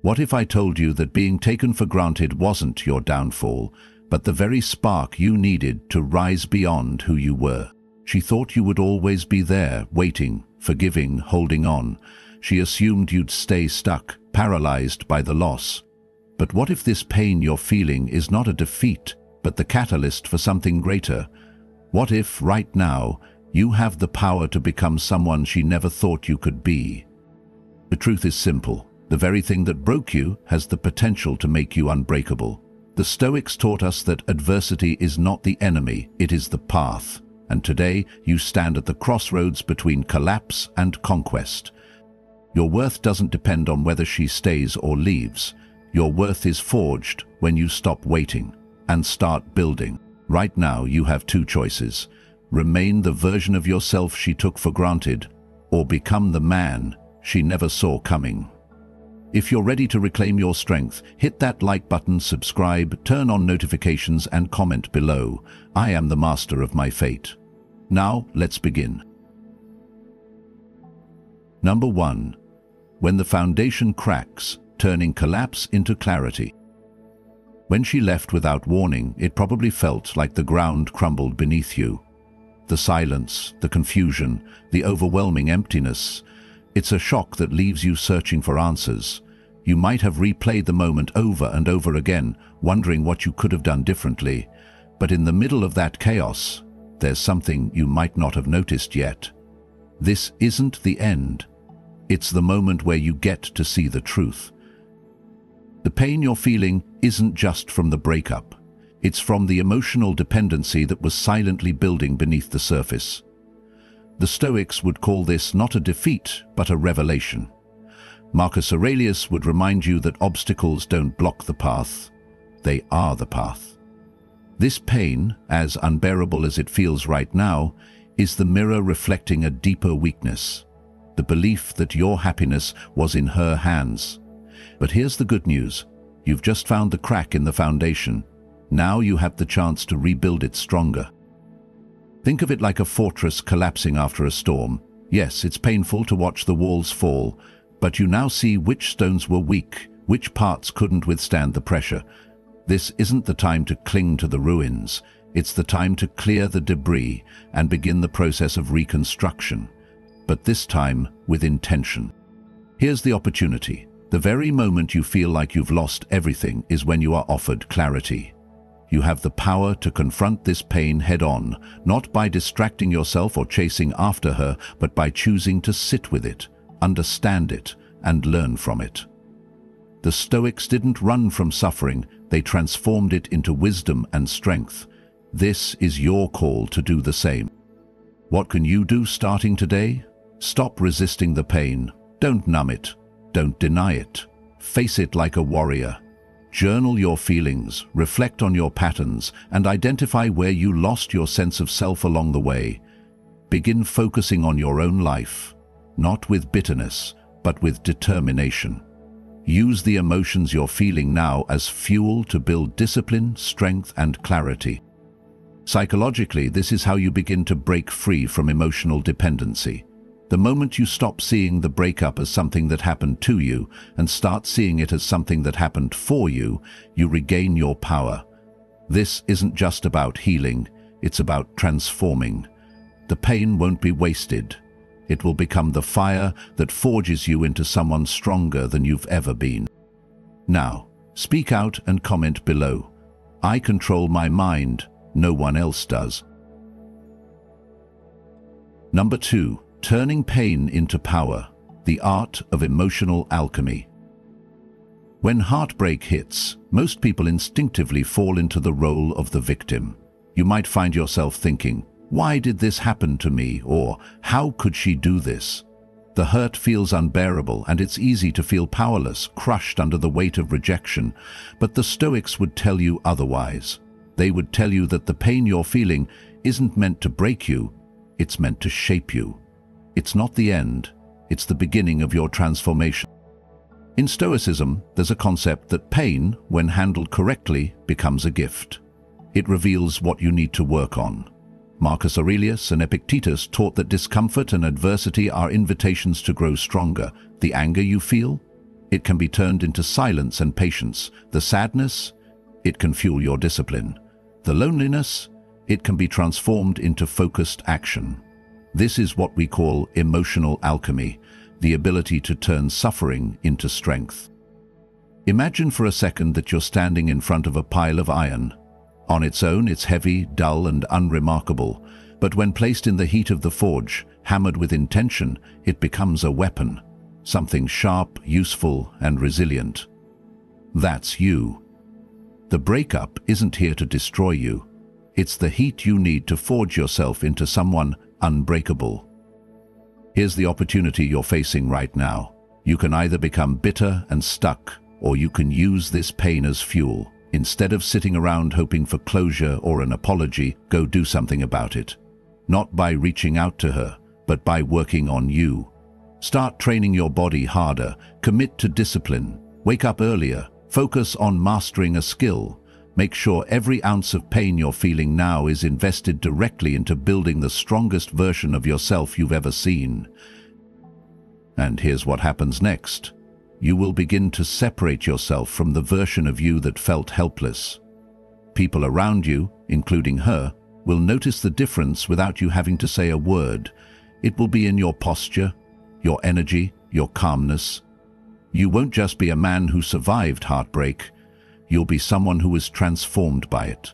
What if I told you that being taken for granted wasn't your downfall, but the very spark you needed to rise beyond who you were? She thought you would always be there, waiting, forgiving, holding on. She assumed you'd stay stuck, paralyzed by the loss. But what if this pain you're feeling is not a defeat, but the catalyst for something greater? What if, right now, you have the power to become someone she never thought you could be? The truth is simple. The very thing that broke you has the potential to make you unbreakable. The Stoics taught us that adversity is not the enemy, it is the path. And today, you stand at the crossroads between collapse and conquest. Your worth doesn't depend on whether she stays or leaves. Your worth is forged when you stop waiting and start building. Right now, you have two choices. Remain the version of yourself she took for granted, or become the man she never saw coming. If you're ready to reclaim your strength, hit that like button, subscribe, turn on notifications, and comment below. I am the master of my fate. Now, let's begin. Number 1. When the foundation cracks, turning collapse into clarity. When she left without warning, it probably felt like the ground crumbled beneath you. The silence, the confusion, the overwhelming emptiness. It's a shock that leaves you searching for answers. You might have replayed the moment over and over again, wondering what you could have done differently. But in the middle of that chaos, there's something you might not have noticed yet. This isn't the end. It's the moment where you get to see the truth. The pain you're feeling isn't just from the breakup. It's from the emotional dependency that was silently building beneath the surface. The Stoics would call this not a defeat, but a revelation. Marcus Aurelius would remind you that obstacles don't block the path. They are the path. This pain, as unbearable as it feels right now, is the mirror reflecting a deeper weakness. The belief that your happiness was in her hands. But here's the good news. You've just found the crack in the foundation. Now you have the chance to rebuild it stronger. Think of it like a fortress collapsing after a storm. Yes, it's painful to watch the walls fall, but you now see which stones were weak, which parts couldn't withstand the pressure. This isn't the time to cling to the ruins. It's the time to clear the debris and begin the process of reconstruction. But this time with intention. Here's the opportunity. The very moment you feel like you've lost everything is when you are offered clarity. You have the power to confront this pain head-on, not by distracting yourself or chasing after her, but by choosing to sit with it, understand it, and learn from it. The Stoics didn't run from suffering, they transformed it into wisdom and strength. This is your call to do the same. What can you do starting today? Stop resisting the pain. Don't numb it. Don't deny it. Face it like a warrior. Journal your feelings, reflect on your patterns, and identify where you lost your sense of self along the way. Begin focusing on your own life, not with bitterness, but with determination. Use the emotions you're feeling now as fuel to build discipline, strength, and clarity. Psychologically, this is how you begin to break free from emotional dependency. The moment you stop seeing the breakup as something that happened to you and start seeing it as something that happened for you, you regain your power. This isn't just about healing, it's about transforming. The pain won't be wasted. It will become the fire that forges you into someone stronger than you've ever been. Now, speak out and comment below. I control my mind, no one else does. Number 2. Turning pain into power, the art of emotional alchemy. When heartbreak hits, most people instinctively fall into the role of the victim. You might find yourself thinking, "Why did this happen to me?" or "How could she do this?" The hurt feels unbearable, and it's easy to feel powerless, crushed under the weight of rejection. But the Stoics would tell you otherwise. They would tell you that the pain you're feeling isn't meant to break you, it's meant to shape you. It's not the end, it's the beginning of your transformation. In Stoicism, there's a concept that pain, when handled correctly, becomes a gift. It reveals what you need to work on. Marcus Aurelius and Epictetus taught that discomfort and adversity are invitations to grow stronger. The anger you feel? It can be turned into silence and patience. The sadness, it can fuel your discipline. The loneliness, it can be transformed into focused action. This is what we call emotional alchemy, the ability to turn suffering into strength. Imagine for a second that you're standing in front of a pile of iron. On its own, it's heavy, dull, and unremarkable, but when placed in the heat of the forge, hammered with intention, it becomes a weapon, something sharp, useful, and resilient. That's you. The breakup isn't here to destroy you. It's the heat you need to forge yourself into someone unbreakable. Here's the opportunity you're facing right now. You can either become bitter and stuck, or you can use this pain as fuel. Instead of sitting around hoping for closure or an apology, go do something about it. Not by reaching out to her, but by working on you. Start training your body harder, commit to discipline, wake up earlier, focus on mastering a skill. Make sure every ounce of pain you're feeling now is invested directly into building the strongest version of yourself you've ever seen. And here's what happens next. You will begin to separate yourself from the version of you that felt helpless. People around you, including her, will notice the difference without you having to say a word. It will be in your posture, your energy, your calmness. You won't just be a man who survived heartbreak. You'll be someone who was transformed by it.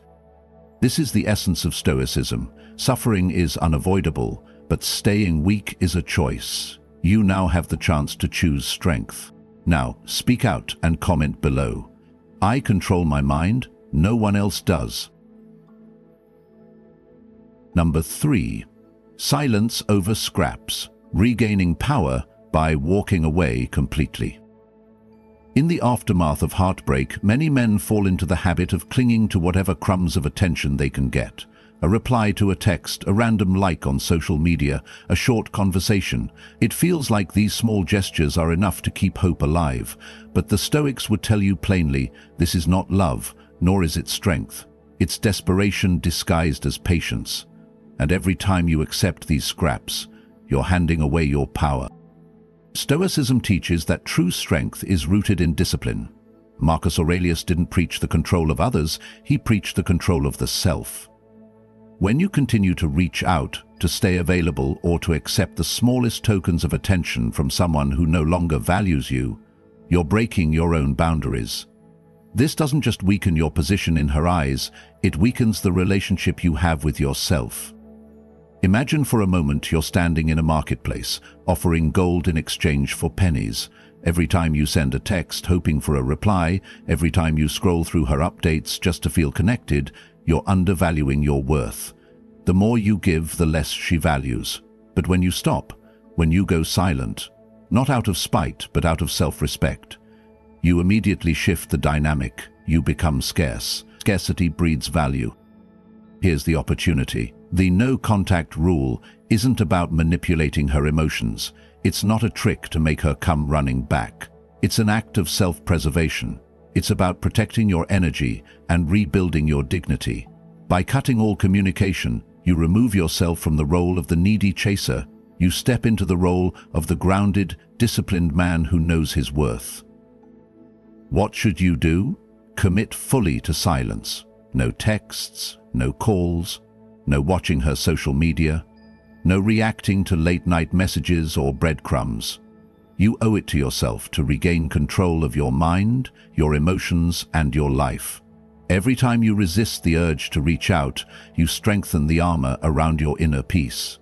This is the essence of Stoicism. Suffering is unavoidable, but staying weak is a choice. You now have the chance to choose strength. Now, speak out and comment below. I control my mind, no one else does. Number 3. Silence over scraps. Regaining power by walking away completely. In the aftermath of heartbreak, many men fall into the habit of clinging to whatever crumbs of attention they can get. A reply to a text, a random like on social media, a short conversation. It feels like these small gestures are enough to keep hope alive. But the Stoics would tell you plainly, this is not love, nor is it strength. It's desperation disguised as patience. And every time you accept these scraps, you're handing away your power. Stoicism teaches that true strength is rooted in discipline. Marcus Aurelius didn't preach the control of others, he preached the control of the self. When you continue to reach out, to stay available, or to accept the smallest tokens of attention from someone who no longer values you, you're breaking your own boundaries. This doesn't just weaken your position in her eyes, it weakens the relationship you have with yourself. Imagine for a moment you're standing in a marketplace, offering gold in exchange for pennies. Every time you send a text hoping for a reply, every time you scroll through her updates just to feel connected, you're undervaluing your worth. The more you give, the less she values. But when you stop, when you go silent, not out of spite, but out of self-respect, you immediately shift the dynamic. You become scarce. Scarcity breeds value. Here's the opportunity. The no-contact rule isn't about manipulating her emotions. It's not a trick to make her come running back. It's an act of self-preservation. It's about protecting your energy and rebuilding your dignity. By cutting all communication, you remove yourself from the role of the needy chaser. You step into the role of the grounded, disciplined man who knows his worth. What should you do? Commit fully to silence. No texts, no calls, no watching her social media, no reacting to late-night messages or breadcrumbs. You owe it to yourself to regain control of your mind, your emotions, and your life. Every time you resist the urge to reach out, you strengthen the armor around your inner peace.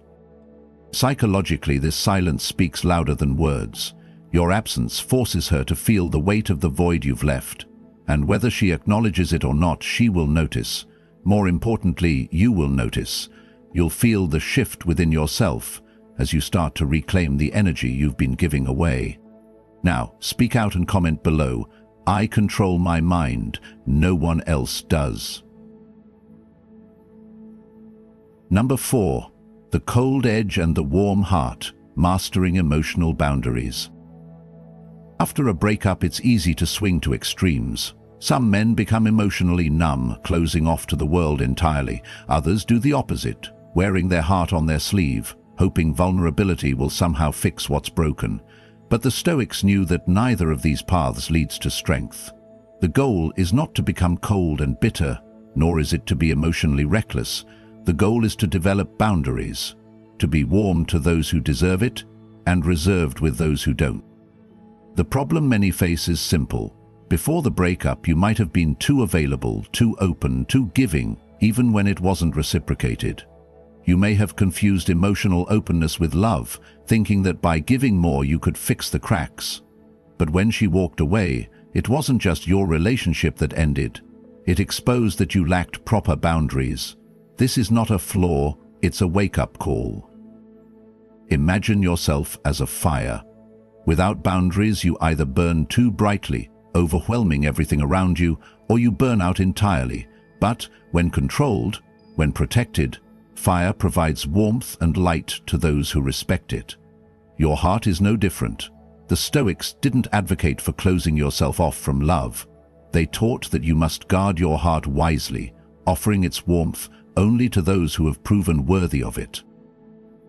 Psychologically, this silence speaks louder than words. Your absence forces her to feel the weight of the void you've left. And whether she acknowledges it or not, she will notice. More importantly, you will notice. You'll feel the shift within yourself as you start to reclaim the energy you've been giving away. Now, speak out and comment below. I control my mind, no one else does. Number 4. The cold edge and the warm heart, mastering emotional boundaries. After a breakup, it's easy to swing to extremes. Some men become emotionally numb, closing off to the world entirely. Others do the opposite, wearing their heart on their sleeve, hoping vulnerability will somehow fix what's broken. But the Stoics knew that neither of these paths leads to strength. The goal is not to become cold and bitter, nor is it to be emotionally reckless. The goal is to develop boundaries, to be warm to those who deserve it and reserved with those who don't. The problem many face is simple. Before the breakup, you might have been too available, too open, too giving, even when it wasn't reciprocated. You may have confused emotional openness with love, thinking that by giving more you could fix the cracks. But when she walked away, it wasn't just your relationship that ended. It exposed that you lacked proper boundaries. This is not a flaw, it's a wake-up call. Imagine yourself as a fire. Without boundaries, you either burn too brightly, overwhelming everything around you, or you burn out entirely. But when controlled, when protected, fire provides warmth and light to those who respect it. Your heart is no different. The Stoics didn't advocate for closing yourself off from love. They taught that you must guard your heart wisely, offering its warmth only to those who have proven worthy of it.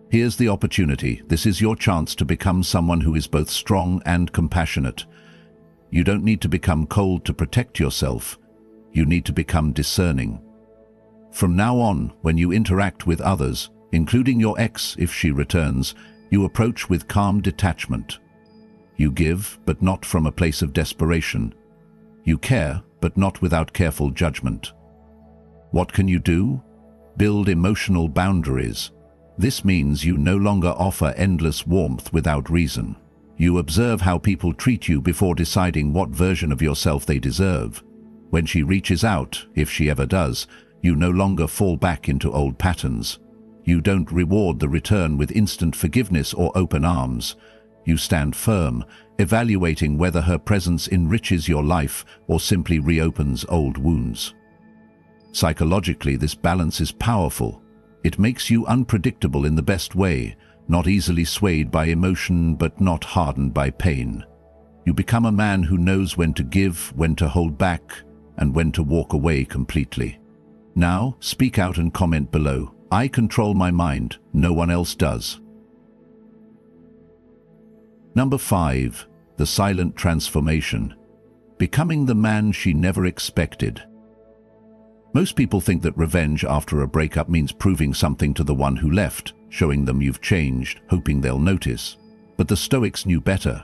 Here's the opportunity. This is your chance to become someone who is both strong and compassionate. You don't need to become cold to protect yourself. You need to become discerning. From now on, when you interact with others, including your ex if she returns, you approach with calm detachment. You give, but not from a place of desperation. You care, but not without careful judgment. What can you do? Build emotional boundaries. This means you no longer offer endless warmth without reason. You observe how people treat you before deciding what version of yourself they deserve. When she reaches out, if she ever does, you no longer fall back into old patterns. You don't reward the return with instant forgiveness or open arms. You stand firm, evaluating whether her presence enriches your life or simply reopens old wounds. Psychologically, this balance is powerful. It makes you unpredictable in the best way, not easily swayed by emotion but not hardened by pain. You become a man who knows when to give, when to hold back, and when to walk away completely. Now, speak out and comment below. I control my mind, no one else does. Number 5. The silent transformation. Becoming the man she never expected. Most people think that revenge after a breakup means proving something to the one who left, showing them you've changed, hoping they'll notice. But the Stoics knew better.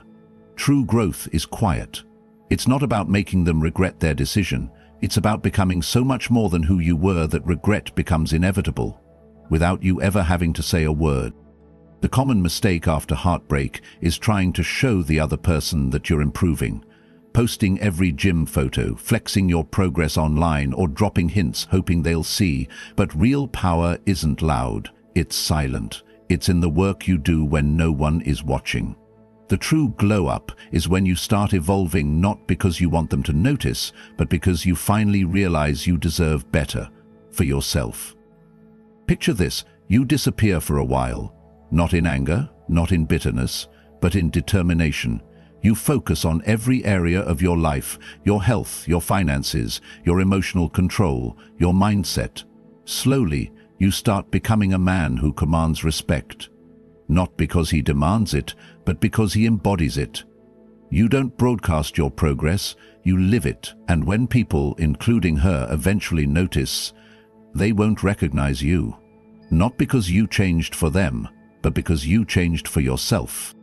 True growth is quiet. It's not about making them regret their decision. It's about becoming so much more than who you were that regret becomes inevitable, without you ever having to say a word. The common mistake after heartbreak is trying to show the other person that you're improving. Posting every gym photo, flexing your progress online, or dropping hints hoping they'll see. But real power isn't loud, it's silent. It's in the work you do when no one is watching. The true glow-up is when you start evolving not because you want them to notice, but because you finally realize you deserve better for yourself. Picture this, you disappear for a while, not in anger, not in bitterness, but in determination. You focus on every area of your life, your health, your finances, your emotional control, your mindset. Slowly, you start becoming a man who commands respect. Not because he demands it, but because he embodies it. You don't broadcast your progress, you live it, and when people, including her, eventually notice, they won't recognize you. Not because you changed for them, but because you changed for yourself.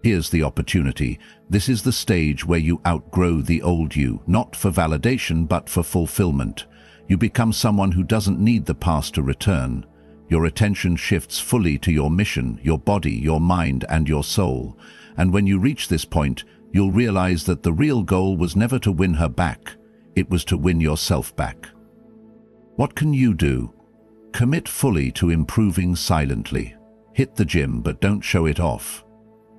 Here's the opportunity. This is the stage where you outgrow the old you, not for validation but for fulfillment. You become someone who doesn't need the past to return. Your attention shifts fully to your mission, your body, your mind, and your soul. And when you reach this point, you'll realize that the real goal was never to win her back. It was to win yourself back. What can you do? Commit fully to improving silently. Hit the gym, but don't show it off.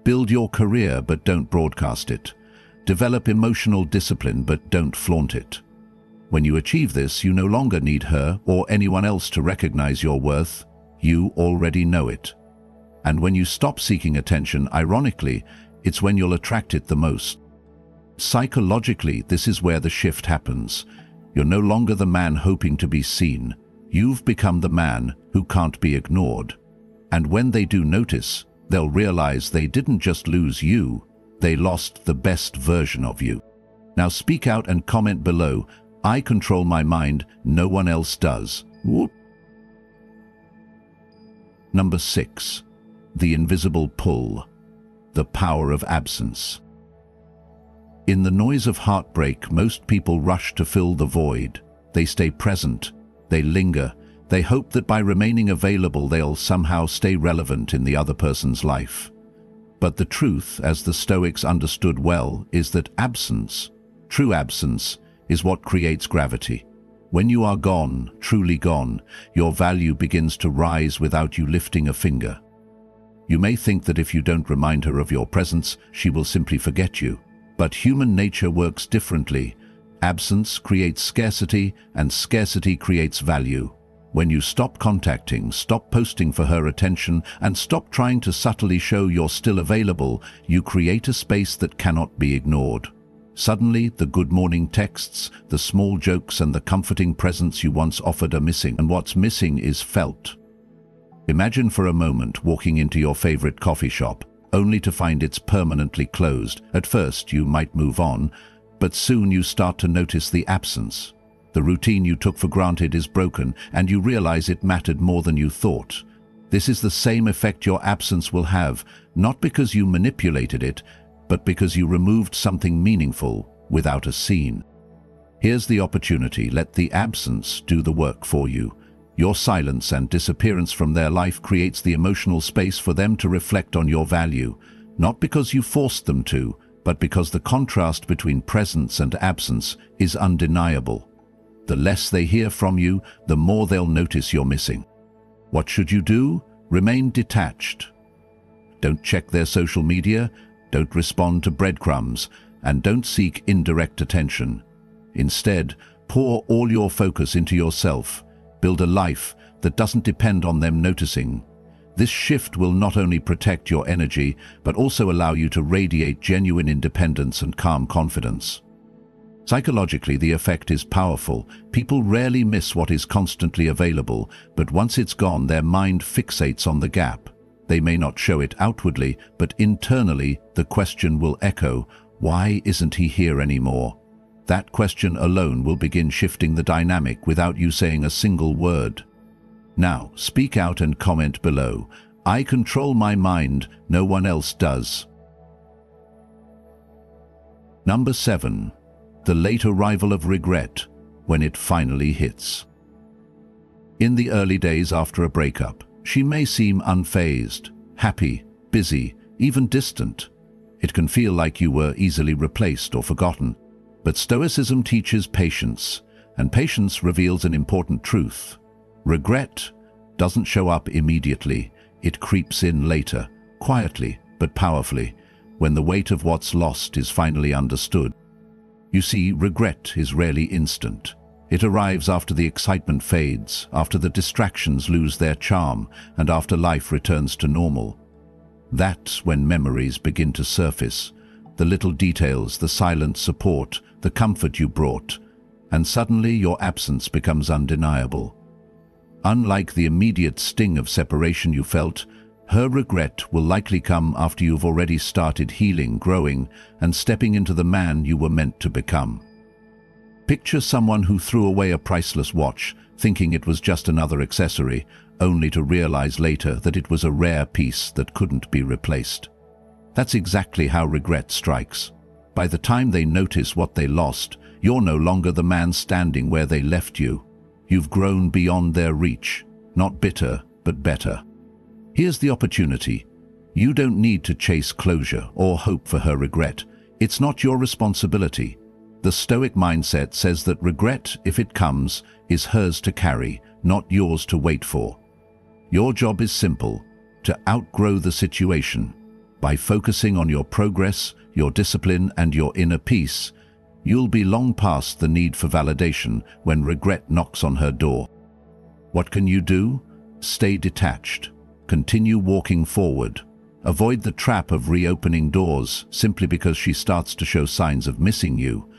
Build your career, but don't broadcast it. Develop emotional discipline, but don't flaunt it. When you achieve this, you no longer need her or anyone else to recognize your worth. You already know it. And when you stop seeking attention, ironically, it's when you'll attract it the most. Psychologically, this is where the shift happens. You're no longer the man hoping to be seen. You've become the man who can't be ignored. And when they do notice, They'll realize they didn't just lose you, they lost the best version of you. Now speak out and comment below. I control my mind, no one else does. Whoop. Number 6. The invisible pull. The power of absence. In the noise of heartbreak, most people rush to fill the void. They stay present. They linger. They hope that by remaining available, they'll somehow stay relevant in the other person's life. But the truth, as the Stoics understood well, is that absence, true absence, is what creates gravity. When you are gone, truly gone, your value begins to rise without you lifting a finger. You may think that if you don't remind her of your presence, she will simply forget you. But human nature works differently. Absence creates scarcity, and scarcity creates value. When you stop contacting, stop posting for her attention, and stop trying to subtly show you're still available, you create a space that cannot be ignored. Suddenly, the good morning texts, the small jokes, and the comforting presence you once offered are missing, and what's missing is felt. Imagine for a moment walking into your favorite coffee shop, only to find it's permanently closed. At first, you might move on, but soon you start to notice the absence. The routine you took for granted is broken, and you realize it mattered more than you thought. This is the same effect your absence will have, not because you manipulated it, but because you removed something meaningful without a scene. Here's the opportunity. Let the absence do the work for you. Your silence and disappearance from their life creates the emotional space for them to reflect on your value, not because you forced them to, but because the contrast between presence and absence is undeniable. The less they hear from you, the more they'll notice you're missing. What should you do? Remain detached. Don't check their social media, don't respond to breadcrumbs, and don't seek indirect attention. Instead, pour all your focus into yourself. Build a life that doesn't depend on them noticing. This shift will not only protect your energy, but also allow you to radiate genuine independence and calm confidence. Psychologically, the effect is powerful. People rarely miss what is constantly available, but once it's gone, their mind fixates on the gap. They may not show it outwardly, but internally, the question will echo, why isn't he here anymore? That question alone will begin shifting the dynamic without you saying a single word. Now, speak out and comment below. I control my mind, no one else does. Number 7. The late arrival of regret, when it finally hits. In the early days after a breakup, she may seem unfazed, happy, busy, even distant. It can feel like you were easily replaced or forgotten. But Stoicism teaches patience, and patience reveals an important truth. Regret doesn't show up immediately. It creeps in later, quietly but powerfully, when the weight of what's lost is finally understood. You see, regret is rarely instant. It arrives after the excitement fades, after the distractions lose their charm, and after life returns to normal. That's when memories begin to surface. The little details, the silent support, the comfort you brought, and suddenly your absence becomes undeniable. Unlike the immediate sting of separation you felt, her regret will likely come after you've already started healing, growing, and stepping into the man you were meant to become. Picture someone who threw away a priceless watch, thinking it was just another accessory, only to realize later that it was a rare piece that couldn't be replaced. That's exactly how regret strikes. By the time they notice what they lost, you're no longer the man standing where they left you. You've grown beyond their reach, not bitter, but better. Here's the opportunity. You don't need to chase closure or hope for her regret. It's not your responsibility. The Stoic mindset says that regret, if it comes, is hers to carry, not yours to wait for. Your job is simple: to outgrow the situation. By focusing on your progress, your discipline, and your inner peace, you'll be long past the need for validation when regret knocks on her door. What can you do? Stay detached. Continue walking forward. Avoid the trap of reopening doors simply because she starts to show signs of missing you.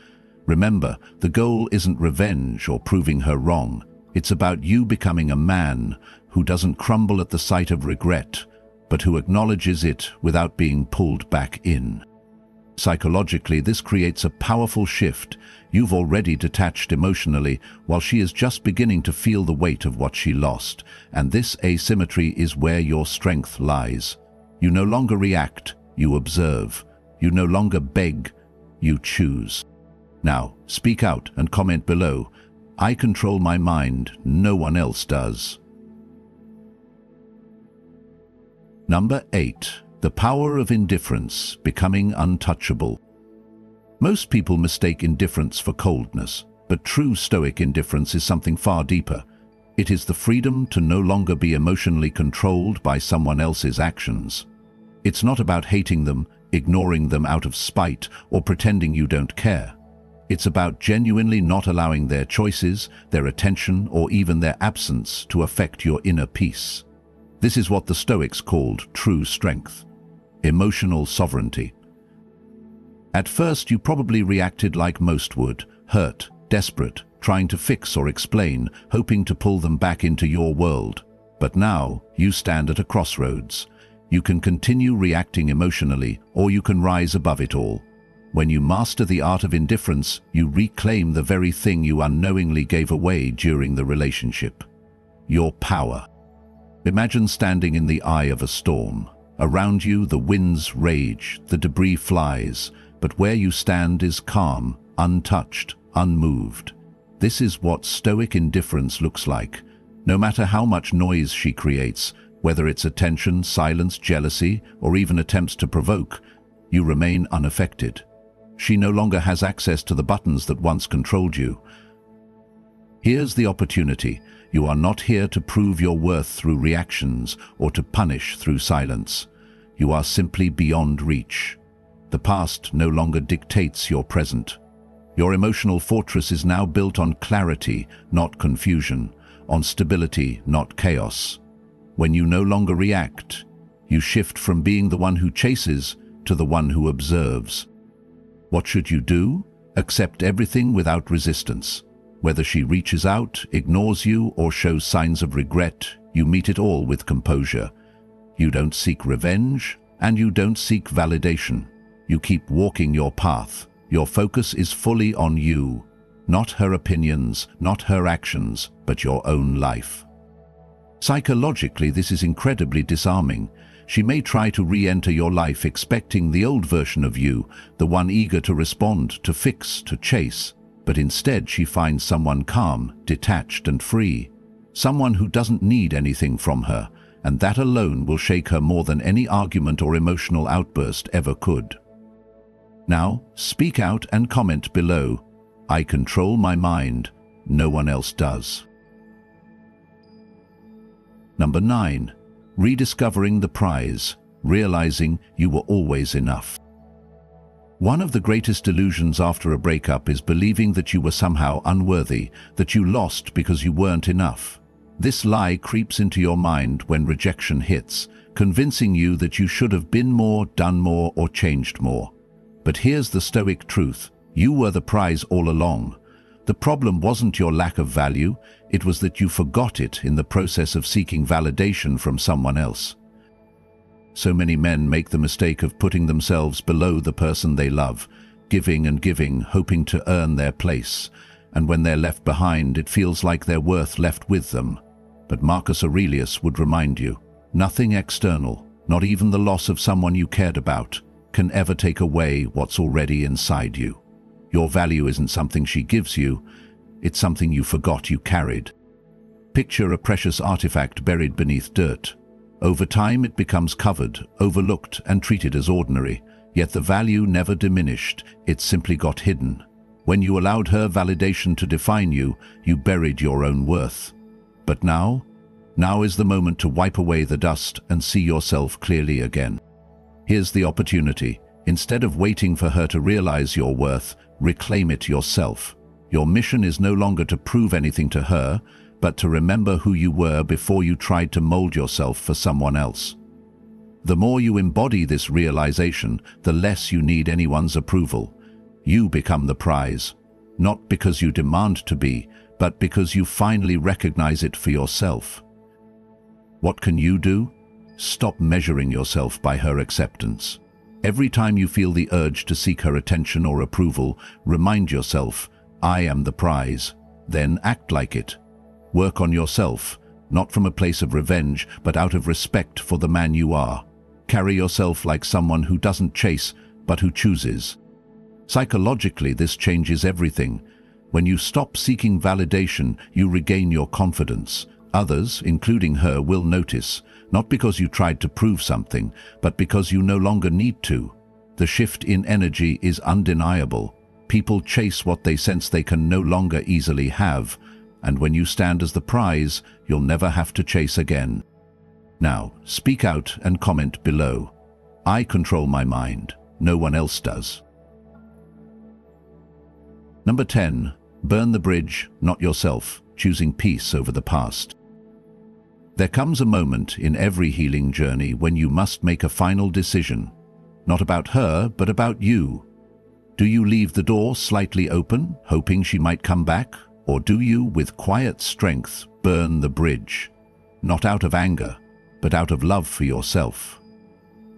Remember, the goal isn't revenge or proving her wrong. It's about you becoming a man who doesn't crumble at the sight of regret, but who acknowledges it without being pulled back in. Psychologically, this creates a powerful shift. You've already detached emotionally, while she is just beginning to feel the weight of what she lost, and this asymmetry is where your strength lies. You no longer react, you observe. You no longer beg, you choose. Now, speak out and comment below. I control my mind, no one else does. Number 8. The power of indifference, becoming untouchable. Most people mistake indifference for coldness, but true Stoic indifference is something far deeper. It is the freedom to no longer be emotionally controlled by someone else's actions. It's not about hating them, ignoring them out of spite, or pretending you don't care. It's about genuinely not allowing their choices, their attention, or even their absence to affect your inner peace. This is what the Stoics called true strength. Emotional sovereignty. At first, you probably reacted like most would, hurt, desperate, trying to fix or explain, hoping to pull them back into your world. But now, you stand at a crossroads. You can continue reacting emotionally, or you can rise above it all. When you master the art of indifference, you reclaim the very thing you unknowingly gave away during the relationship: your power. Imagine standing in the eye of a storm. Around you, the winds rage, the debris flies, but where you stand is calm, untouched, unmoved. This is what Stoic indifference looks like. No matter how much noise she creates, whether it's attention, silence, jealousy, or even attempts to provoke, you remain unaffected. She no longer has access to the buttons that once controlled you. Here's the opportunity. You are not here to prove your worth through reactions or to punish through silence. You are simply beyond reach. The past no longer dictates your present. Your emotional fortress is now built on clarity, not confusion, on stability, not chaos. When you no longer react, you shift from being the one who chases to the one who observes. What should you do? Accept everything without resistance. Whether she reaches out, ignores you, or shows signs of regret, you meet it all with composure. You don't seek revenge, and you don't seek validation. You keep walking your path. Your focus is fully on you, not her opinions, not her actions, but your own life. Psychologically, this is incredibly disarming. She may try to re-enter your life expecting the old version of you, the one eager to respond, to fix, to chase. But instead she finds someone calm, detached and free. Someone who doesn't need anything from her, and that alone will shake her more than any argument or emotional outburst ever could. Now, speak out and comment below. I control my mind, no one else does. Number 9. Rediscovering the prize, realizing you were always enough. One of the greatest delusions after a breakup is believing that you were somehow unworthy, that you lost because you weren't enough. This lie creeps into your mind when rejection hits, convincing you that you should have been more, done more, or changed more. But here's the Stoic truth: you were the prize all along. The problem wasn't your lack of value, it was that you forgot it in the process of seeking validation from someone else. So many men make the mistake of putting themselves below the person they love, giving and giving, hoping to earn their place. And when they're left behind, it feels like their worth left with them. But Marcus Aurelius would remind you, nothing external, not even the loss of someone you cared about, can ever take away what's already inside you. Your value isn't something she gives you, it's something you forgot you carried. Picture a precious artifact buried beneath dirt. Over time it becomes covered, overlooked, and treated as ordinary, yet the value never diminished, it simply got hidden. When you allowed her validation to define you, you buried your own worth. But now is the moment to wipe away the dust and see yourself clearly again. Here's the opportunity. Instead of waiting for her to realize your worth, reclaim it yourself. Your mission is no longer to prove anything to her, but to remember who you were before you tried to mold yourself for someone else. The more you embody this realization, the less you need anyone's approval. You become the prize, not because you demand to be, but because you finally recognize it for yourself. What can you do? stop measuring yourself by her acceptance. Every time you feel the urge to seek her attention or approval, remind yourself, I am the prize. Then act like it. Work on yourself, not from a place of revenge, but out of respect for the man you are. Carry yourself like someone who doesn't chase, but who chooses. Psychologically, this changes everything. When you stop seeking validation, you regain your confidence. Others, including her, will notice, not because you tried to prove something, but because you no longer need to. The shift in energy is undeniable. People chase what they sense they can no longer easily have, and when you stand as the prize, you'll never have to chase again. Now, speak out and comment below. I control my mind. No one else does. Number 10. Burn the bridge, not yourself, choosing peace over the past. There comes a moment in every healing journey when you must make a final decision, not about her, but about you. Do you leave the door slightly open, hoping she might come back, or do you, with quiet strength, burn the bridge? Not out of anger, but out of love for yourself.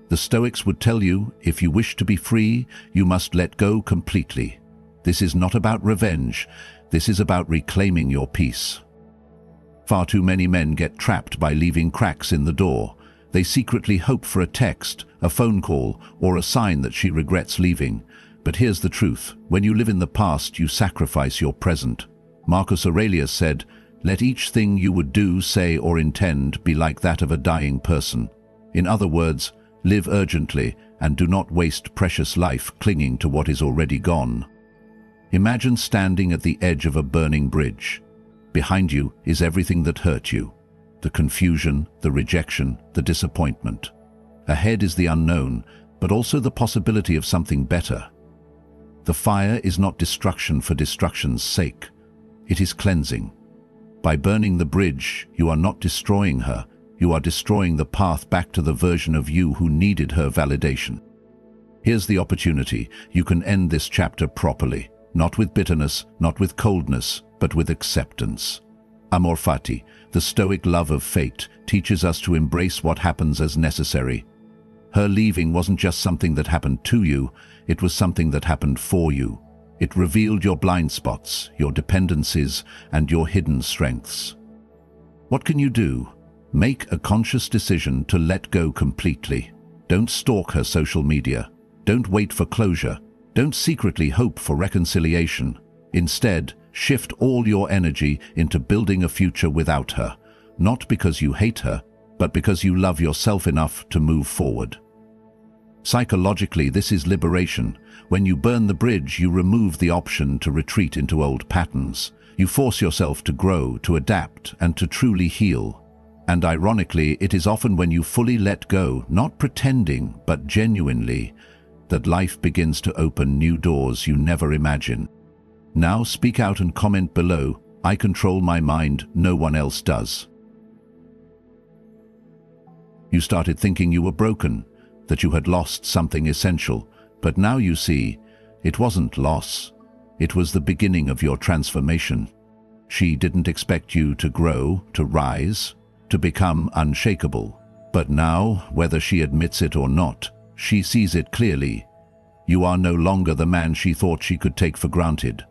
The Stoics would tell you, if you wish to be free, you must let go completely. This is not about revenge, this is about reclaiming your peace. Far too many men get trapped by leaving cracks in the door. They secretly hope for a text, a phone call, or a sign that she regrets leaving. But here's the truth. When you live in the past, you sacrifice your present. Marcus Aurelius said, "Let each thing you would do, say, or intend be like that of a dying person." In other words, live urgently and do not waste precious life clinging to what is already gone. Imagine standing at the edge of a burning bridge. Behind you is everything that hurt you. The confusion, the rejection, the disappointment. Ahead is the unknown, but also the possibility of something better. The fire is not destruction for destruction's sake. It is cleansing. By burning the bridge, you are not destroying her. You are destroying the path back to the version of you who needed her validation. Here's the opportunity. You can end this chapter properly. Not with bitterness, not with coldness, but with acceptance. Amor fati, the Stoic love of fate, teaches us to embrace what happens as necessary. Her leaving wasn't just something that happened to you, it was something that happened for you. It revealed your blind spots, your dependencies, and your hidden strengths. What can you do? Make a conscious decision to let go completely. Don't stalk her social media. Don't wait for closure. Don't secretly hope for reconciliation. Instead, shift all your energy into building a future without her, not because you hate her, but because you love yourself enough to move forward. Psychologically, this is liberation. When you burn the bridge, you remove the option to retreat into old patterns. You force yourself to grow, to adapt, and to truly heal. And ironically, it is often when you fully let go, not pretending, but genuinely, that life begins to open new doors you never imagined. Now speak out and comment below. I control my mind, no one else does. You started thinking you were broken, that you had lost something essential, but now you see, it wasn't loss. It was the beginning of your transformation. She didn't expect you to grow, to rise, to become unshakable. But now, whether she admits it or not, she sees it clearly. You are no longer the man she thought she could take for granted.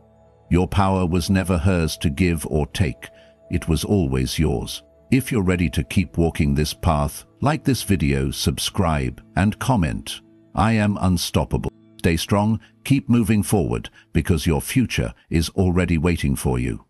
Your power was never hers to give or take. It was always yours. If you're ready to keep walking this path, like this video, subscribe, and comment. I am unstoppable. Stay strong, keep moving forward, because your future is already waiting for you.